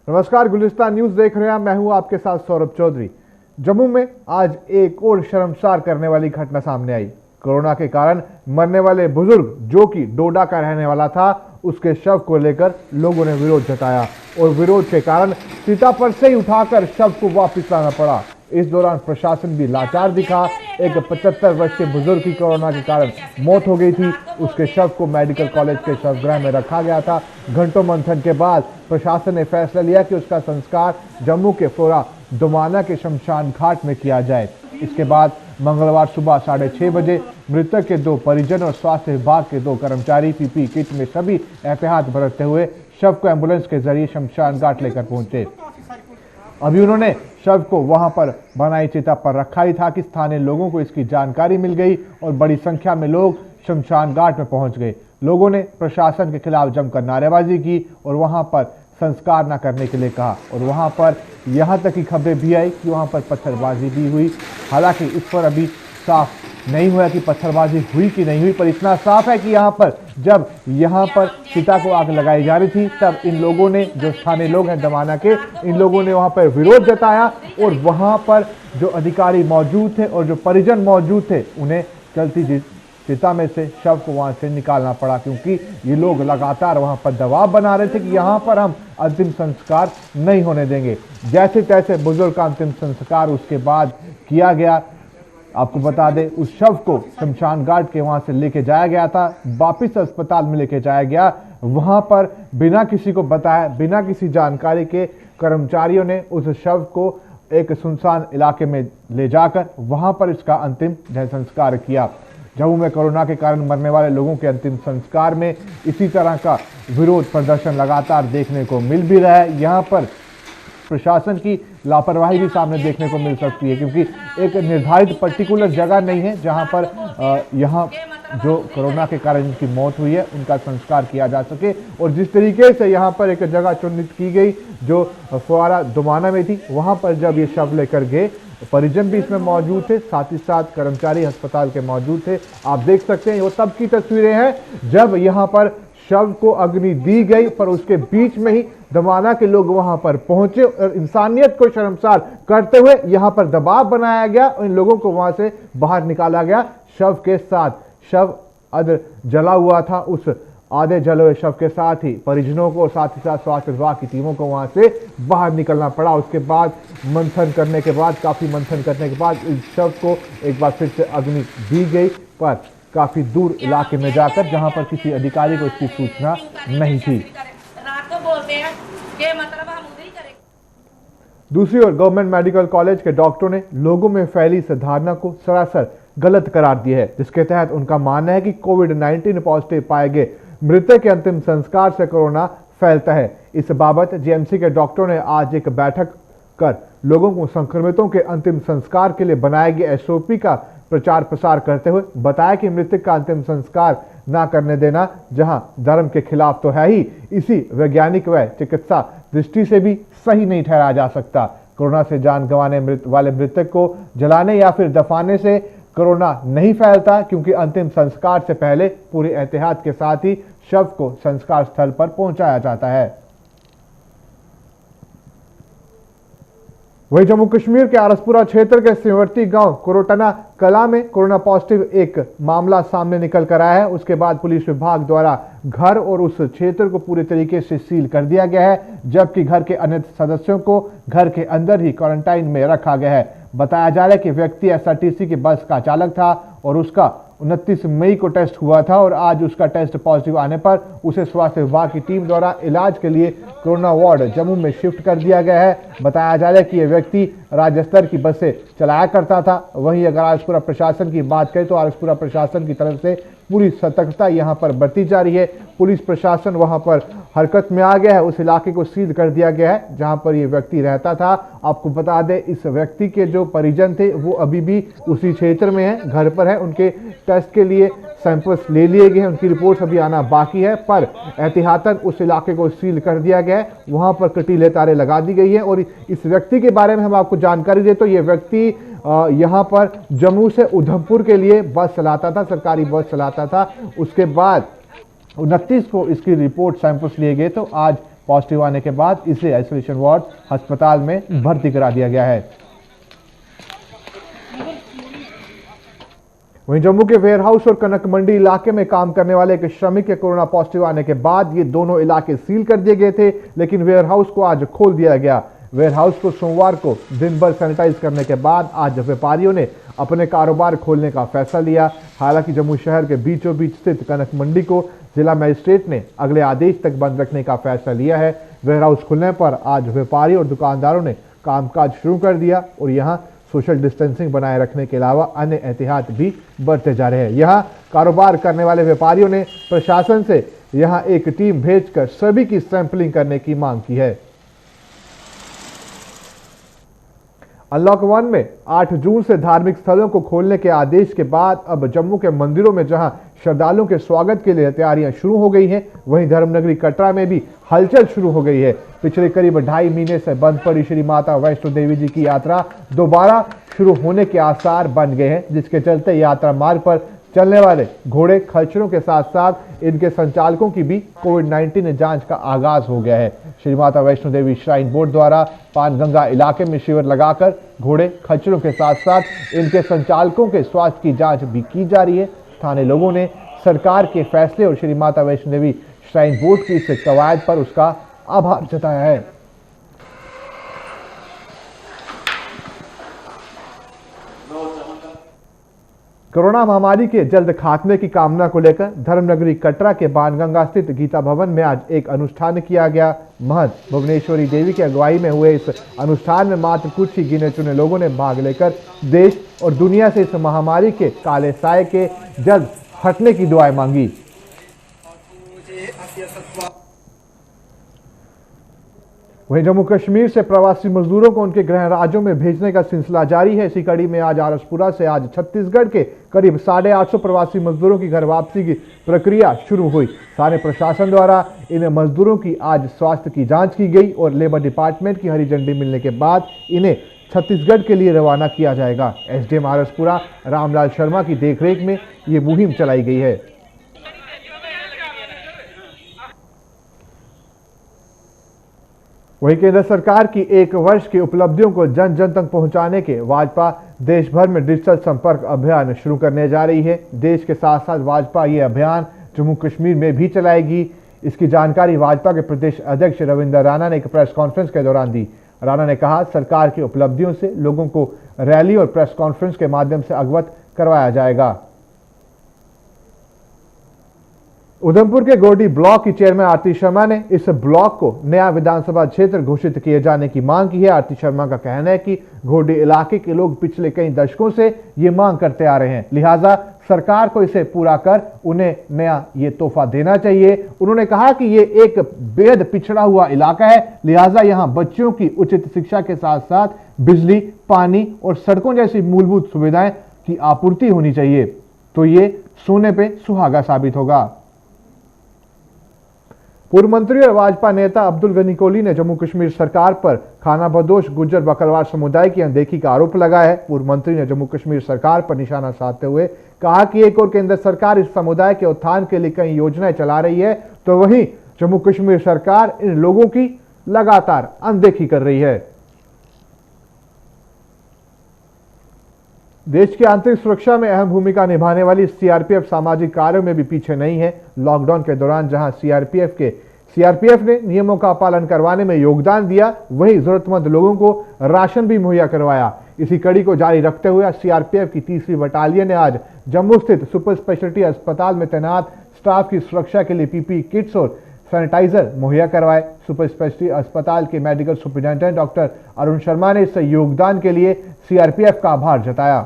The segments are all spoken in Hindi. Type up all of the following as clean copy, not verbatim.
नमस्कार, गुलिस्तान न्यूज देख रहे हैं। मैं हूं आपके साथ सौरभ चौधरी। जम्मू में आज एक और शर्मसार करने वाली घटना सामने आई। कोरोना के कारण मरने वाले बुजुर्ग जो कि डोडा का रहने वाला था, उसके शव को लेकर लोगों ने विरोध जताया और विरोध के कारण सीतापुर से ही उठाकर शव को वापस लाना पड़ा। इस दौरान प्रशासन भी लाचार दिखा। एक 75 वर्षीय बुजुर्ग की कोरोना के कारण मौत हो गई थी। उसके शव को मेडिकल कॉलेज के शवगृह में रखा गया था। घंटों मंथन के बाद प्रशासन ने फैसला लिया कि उसका संस्कार जम्मू के फ्लोरा दुमाना के शमशान घाट में किया जाए। इसके बाद मंगलवार सुबह 6:30 बजे मृतक के 2 परिजन और स्वास्थ्य विभाग के 2 कर्मचारी पीपी किट में सभी एहतियात बरतते हुए शव को एम्बुलेंस के जरिए शमशान घाट लेकर पहुंचे। अभी उन्होंने शव को वहां पर बनाई चिता पर रखा ही था कि स्थानीय लोगों को इसकी जानकारी मिल गई और बड़ी संख्या में लोग शमशान घाट में पहुंच गए। लोगों ने प्रशासन के खिलाफ जमकर नारेबाजी की और वहां पर संस्कार न करने के लिए कहा और वहां पर यहां तक की खबरें भी आई कि वहां पर पत्थरबाजी भी हुई। हालांकि इस पर अभी साफ नहीं हुआ कि पत्थरबाजी हुई कि नहीं हुई, पर इतना साफ है कि जब यहाँ पर चिता को आग लगाई जा रही थी, तब इन लोगों ने, जो स्थानीय लोग हैं दमाना के, इन लोगों ने वहां पर विरोध जताया और वहां पर जो अधिकारी मौजूद थे और जो परिजन मौजूद थे, उन्हें चलती चिता में से शव को वहां से निकालना पड़ा, क्योंकि ये लोग लगातार वहां पर दबाव बना रहे थे कि यहाँ पर हम अंतिम संस्कार नहीं होने देंगे। जैसे तैसे बुजुर्ग का अंतिम संस्कार उसके बाद किया गया। आपको बता दें, उस शव को शमशान घाट के वहां से लेके जाया गया था, वापिस अस्पताल में लेके जाया गया। वहां पर बिना किसी को बताया, बिना किसी जानकारी के कर्मचारियों ने उस शव को एक सुनसान इलाके में ले जाकर वहां पर इसका अंतिम संस्कार किया। जम्मू में कोरोना के कारण मरने वाले लोगों के अंतिम संस्कार में इसी तरह का विरोध प्रदर्शन लगातार देखने को मिल भी रहा है। यहाँ पर प्रशासन की लापरवाही भी सामने देखने को मिल सकती है, क्योंकि एक निर्धारित पर्टिकुलर जगह नहीं है जहां पर यहाँ जो कोरोना के कारण जिनकी मौत हुई है उनका संस्कार किया जा सके। और जिस तरीके से यहाँ पर एक जगह चिन्हित की गई जो फ्लोरा दुमाना में थी, वहां पर जब ये शव लेकर गए, परिजन भी इसमें मौजूद थे, साथ ही साथ कर्मचारी अस्पताल के मौजूद थे। आप देख सकते हैं वो तब की तस्वीरें हैं जब यहाँ पर शव को अग्नि दी गई, पर उसके बीच में ही दमाना के लोग वहां पर पहुंचे और इंसानियत को शर्मसार करते हुए यहां पर दबाव बनाया गया और इन लोगों को वहां से बाहर निकाला गया। शव के साथ, शव अध जला हुआ था, उस आधे जले हुए शव के साथ ही परिजनों को, साथ ही साथ स्वास्थ्य विभाग की टीमों को वहां से बाहर निकलना पड़ा। उसके बाद मंथन करने के बाद, काफी मंथन करने के बाद इस शव को एक बार फिर से अग्नि दी गई, पर काफी दूर इलाके में जाकर, जहां पर किसी अधिकारी को इसकी सूचना नहीं थी। दूसरी ओर गवर्नमेंट मेडिकल कॉलेज के डॉक्टरों ने लोगों में फैली इस धारणा को सरासर गलत करार दिया है, जिसके तहत उनका मानना है कि कोविड-19 पॉजिटिव पाए गए मृतक के अंतिम संस्कार से कोरोना फैलता है। इस बाबत जीएमसी के डॉक्टरों ने आज एक बैठक कर लोगों को संक्रमितों के अंतिम संस्कार के लिए बनाए गए एसओपी का प्रचार प्रसार करते हुए बताया कि मृतक का अंतिम संस्कार ना करने देना जहां धर्म के खिलाफ तो है ही, इसी वैज्ञानिक व चिकित्सा दृष्टि से भी सही नहीं ठहराया जा सकता। कोरोना से जान गंवाने वाले मृतक को जलाने या फिर दफनाने से कोरोना नहीं फैलता, क्योंकि अंतिम संस्कार से पहले पूरी एहतियात के साथ ही शव को संस्कार स्थल पर पहुंचाया जाता है। वही जम्मू कश्मीर के आरसपुरा क्षेत्र के सीवर्ती गांव कोरोटना कला में कोरोना पॉजिटिव एक मामला सामने निकल कर आया है। उसके बाद पुलिस विभाग द्वारा घर और उस क्षेत्र को पूरी तरीके से सील कर दिया गया है, जबकि घर के अन्य सदस्यों को घर के अंदर ही क्वारंटाइन में रखा गया है। बताया जा रहा है कि व्यक्ति एसआरटीसी की बस का चालक था और उसका 29 मई को टेस्ट हुआ था और आज उसका टेस्ट पॉजिटिव आने पर उसे स्वास्थ्य विभाग की टीम द्वारा इलाज के लिए कोरोना वार्ड जम्मू में शिफ्ट कर दिया गया है। बताया जा रहा है कि यह व्यक्ति राज्य स्तर की बसें चलाया करता था। वहीं अगर आरसपुरा प्रशासन की बात करें तो आरसपुरा प्रशासन की तरफ से पूरी सतर्कता यहां पर बरती जा रही है। पुलिस प्रशासन वहां पर हरकत में आ गया है। उस इलाके को सील कर दिया गया है जहां पर यह व्यक्ति रहता था। आपको बता दें, इस व्यक्ति के जो परिजन थे वो अभी भी उसी क्षेत्र में हैं, घर पर है। उनके टेस्ट के लिए सैंपल्स ले लिए गए हैं, उनकी रिपोर्ट्स अभी आना बाकी है, पर एहतियातन उस इलाके को सील कर दिया गया है। वहां पर कटीले तारे लगा दी गई है। और इस व्यक्ति के बारे में हम आपको जानकारी दें तो यह व्यक्ति यहाँ पर जम्मू से उधमपुर के लिए बस चलाता था, सरकारी बस चलाता था। उसके बाद 29 को इसकी रिपोर्ट सैंपल्स लिए गए तो आज पॉजिटिव आने के बाद इसे आइसोलेशन वार्ड अस्पताल में भर्ती करा दिया गया है। वहीं जम्मू के वेयर हाउस और कनक मंडी इलाके में काम करने वाले एक श्रमिक के कोरोना पॉजिटिव आने के बाद ये दोनों इलाके सील कर दिए गए थे, लेकिन वेयर हाउस को आज खोल दिया गया। वेयर हाउस को सोमवार को दिन भर सैनिटाइज करने के बाद आज व्यापारियों ने अपने कारोबार खोलने का फैसला लिया। हालांकि जम्मू शहर के बीचों बीच स्थित कनक मंडी को जिला मजिस्ट्रेट ने अगले आदेश तक बंद रखने का फैसला लिया है। वेयर हाउस खुलने पर आज व्यापारी और दुकानदारों ने कामकाज शुरू कर दिया और यहाँ सोशल डिस्टेंसिंग बनाए रखने के अलावा अन्य एहतियात भी बरते जा रहे हैं। यहाँ कारोबार करने वाले व्यापारियों ने प्रशासन से यहाँ एक टीम भेजकर सभी की सैंपलिंग करने की मांग की है। अनलॉक 1 में 8 जून से धार्मिक स्थलों को खोलने के आदेश के बाद अब जम्मू के मंदिरों में जहां श्रद्धालुओं के स्वागत के लिए तैयारियां शुरू हो गई हैं, वहीं धर्मनगरी कटरा में भी हलचल शुरू हो गई है। पिछले करीब 2.5 महीने से बंद पड़ी श्री माता वैष्णो देवी जी की यात्रा दोबारा शुरू होने के आसार बन गए हैं, जिसके चलते यात्रा मार्ग पर चलने वाले घोड़े खच्चरों के साथ साथ इनके संचालकों की भी कोविड-19 जांच का आगाज हो गया है। श्री माता वैष्णो देवी श्राइन बोर्ड द्वारा पानगंगा इलाके में शिविर लगाकर घोड़े खच्चरों के साथ साथ इनके संचालकों के स्वास्थ्य की जांच भी की जा रही है। स्थानीय लोगों ने सरकार के फैसले और श्री माता वैष्णो देवी श्राइन बोर्ड की इस कवायद पर उसका आभार जताया है। कोरोना महामारी के जल्द खात्मे की कामना को लेकर धर्मनगरी कटरा के बाणगंगा स्थित गीता भवन में आज एक अनुष्ठान किया गया। महंत भुवनेश्वरी देवी की अगुवाई में हुए इस अनुष्ठान में मात्र कुछ ही गिने चुने लोगों ने भाग लेकर देश और दुनिया से इस महामारी के काले साए के जल्द हटने की दुआएं मांगी। वहीं जम्मू कश्मीर से प्रवासी मजदूरों को उनके गृह राज्यों में भेजने का सिलसिला जारी है। इसी कड़ी में आज आरसपुरा से आज छत्तीसगढ़ के करीब 850 प्रवासी मजदूरों की घर वापसी की प्रक्रिया शुरू हुई। स्थानीय प्रशासन द्वारा इन मजदूरों की आज स्वास्थ्य की जांच की गई और लेबर डिपार्टमेंट की हरी झंडी मिलने के बाद इन्हें छत्तीसगढ़ के लिए रवाना किया जाएगा। एसडीएम आरसपुरा रामलाल शर्मा की देखरेख में ये मुहिम चलाई गई है। वहीं केंद्र सरकार की 1 वर्ष की उपलब्धियों को जन जन तक पहुंचाने के भाजपा देश भर में डिजिटल संपर्क अभियान शुरू करने जा रही है। देश के साथ साथ भाजपा ये अभियान जम्मू कश्मीर में भी चलाएगी। इसकी जानकारी भाजपा के प्रदेश अध्यक्ष रविंद्र राणा ने एक प्रेस कॉन्फ्रेंस के दौरान दी। राणा ने कहा, सरकार की उपलब्धियों से लोगों को रैली और प्रेस कॉन्फ्रेंस के माध्यम से अवगत करवाया जाएगा। उधमपुर के गोडी ब्लॉक की चेयरमैन आरती शर्मा ने इस ब्लॉक को नया विधानसभा क्षेत्र घोषित किए जाने की मांग की है। आरती शर्मा का कहना है कि गोडी इलाके के लोग पिछले कई दशकों से ये मांग करते आ रहे हैं, लिहाजा सरकार को इसे पूरा कर उन्हें नया ये तोहफा देना चाहिए। उन्होंने कहा कि ये एक बेहद पिछड़ा हुआ इलाका है, लिहाजा यहाँ बच्चों की उचित शिक्षा के साथ साथ बिजली, पानी और सड़कों जैसी मूलभूत सुविधाएं की आपूर्ति होनी चाहिए, तो ये सोने पे सुहागा साबित होगा। पूर्व मंत्री और भाजपा नेता अब्दुल गनी कोहली ने जम्मू कश्मीर सरकार पर खानाबदोश गुज्जर बकरवाल समुदाय की अनदेखी का आरोप लगाया है। पूर्व मंत्री ने जम्मू कश्मीर सरकार पर निशाना साधते हुए कहा कि एक और केंद्र सरकार इस समुदाय के उत्थान के लिए कई योजनाएं चला रही है, तो वहीं जम्मू कश्मीर सरकार इन लोगों की लगातार अनदेखी कर रही है। देश की आंतरिक सुरक्षा में अहम भूमिका निभाने वाली सीआरपीएफ सामाजिक कार्यों में भी पीछे नहीं है। लॉकडाउन के दौरान जहां सीआरपीएफ ने नियमों का पालन करवाने में योगदान दिया, वहीं जरूरतमंद लोगों को राशन भी मुहैया करवाया। इसी कड़ी को जारी रखते हुए सीआरपीएफ की 3वीं बटालियन ने आज जम्मू स्थित सुपर स्पेशलिटी अस्पताल में तैनात स्टाफ की सुरक्षा के लिए पीपीई किट्स और सैनिटाइजर मुहैया करवाए। सुपर स्पेशलिटी अस्पताल के medical superintendent doctor Arun Sharma ने इस योगदान के लिए सीआरपीएफ का आभार जताया।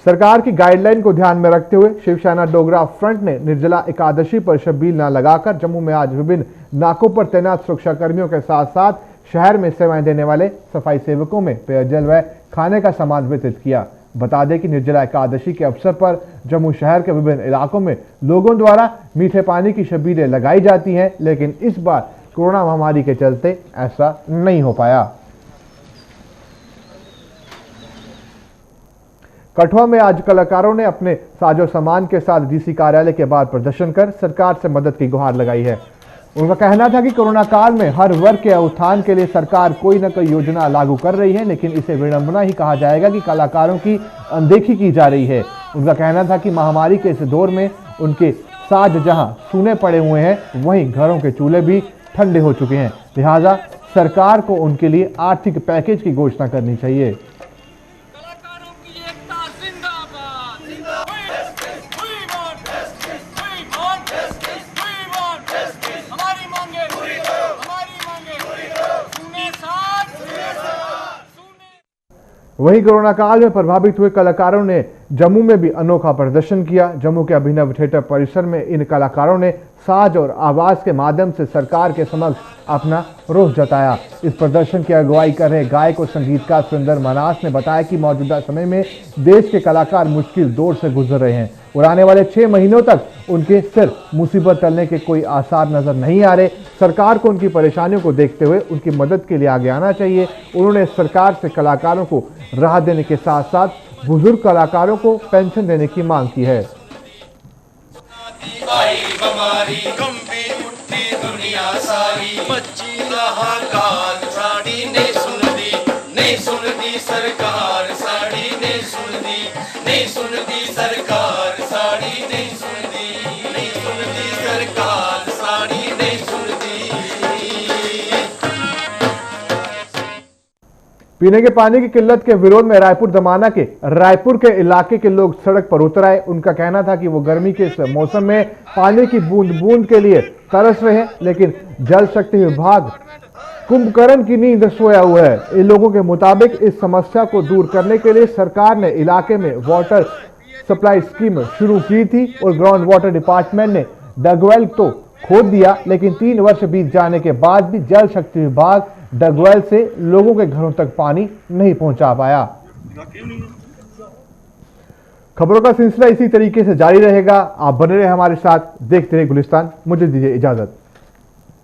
सरकार की गाइडलाइन को ध्यान में रखते हुए शिवसेना डोगरा फ्रंट ने निर्जला एकादशी पर शबील न लगाकर जम्मू में आज विभिन्न नाकों पर तैनात सुरक्षा कर्मियों के साथ साथ शहर में सेवाएं देने वाले सफाई सेवकों में पेयजल व खाने का सामान वितरित किया। बता दें कि निर्जला एकादशी के अवसर पर जम्मू शहर के विभिन्न इलाकों में लोगों द्वारा मीठे पानी की शबीलें लगाई जाती हैं, लेकिन इस बार कोरोना महामारी के चलते ऐसा नहीं हो पाया। कठुआ में आज कलाकारों ने अपने साजो सामान के साथ डीसी कार्यालय के बाहर प्रदर्शन कर सरकार से मदद की गुहार लगाई है। उनका कहना था कि कोरोना काल में हर वर्ग के उत्थान के लिए सरकार कोई न कोई योजना लागू कर रही है, लेकिन इसे विडंबना ही कहा जाएगा कि कलाकारों की अनदेखी की जा रही है। उनका कहना था कि महामारी के इस दौर में उनके साज जहां सूने पड़े हुए हैं, वहीं घरों के चूल्हे भी ठंडे हो चुके हैं। लिहाजा सरकार को उनके लिए आर्थिक पैकेज की घोषणा करनी चाहिए। वहीं कोरोना काल में प्रभावित हुए कलाकारों ने जम्मू में भी अनोखा प्रदर्शन किया। जम्मू के अभिनव थिएटर परिसर में इन कलाकारों ने साज और आवाज के माध्यम से सरकार के समक्ष अपना रोष जताया। इस प्रदर्शन की अगुवाई कर रहे गायक और संगीतकार सुरेंद्र मनास ने बताया कि मौजूदा समय में देश के कलाकार मुश्किल दौर से गुजर रहे हैं और आने वाले 6 महीनों तक उनके सिर मुसीबत टलने के कोई आसार नजर नहीं आ रहे। सरकार को उनकी परेशानियों को देखते हुए उनकी मदद के लिए आगे आना चाहिए। उन्होंने सरकार से कलाकारों को राहत देने के साथ साथ बुजुर्ग कलाकारों को पेंशन देने की मांग की है। पीने के पानी की किल्लत के विरोध में रायपुर दमाना के रायपुर के इलाके के लोग सड़क पर उतर आए। उनका कहना था कि वो गर्मी के इस मौसम में पानी की बूंद बूंद के लिए तरस रहे हैं, लेकिन जल शक्ति विभाग कुंभकर्ण की नींद सोया हुआ है। इन लोगों के मुताबिक इस समस्या को दूर करने के लिए सरकार ने इलाके में वाटर सप्लाई स्कीम शुरू की थी और ग्राउंड वाटर डिपार्टमेंट ने डगवेल तो खोद दिया, लेकिन 3 वर्ष बीत जाने के बाद भी जल शक्ति विभाग डगवेल से लोगों के घरों तक पानी नहीं पहुंचा पाया। खबरों का सिलसिला इसी तरीके से जारी रहेगा। आप बने रहे हमारे साथ, देखते रहे गुलिस्तान। मुझे दीजिए इजाजत।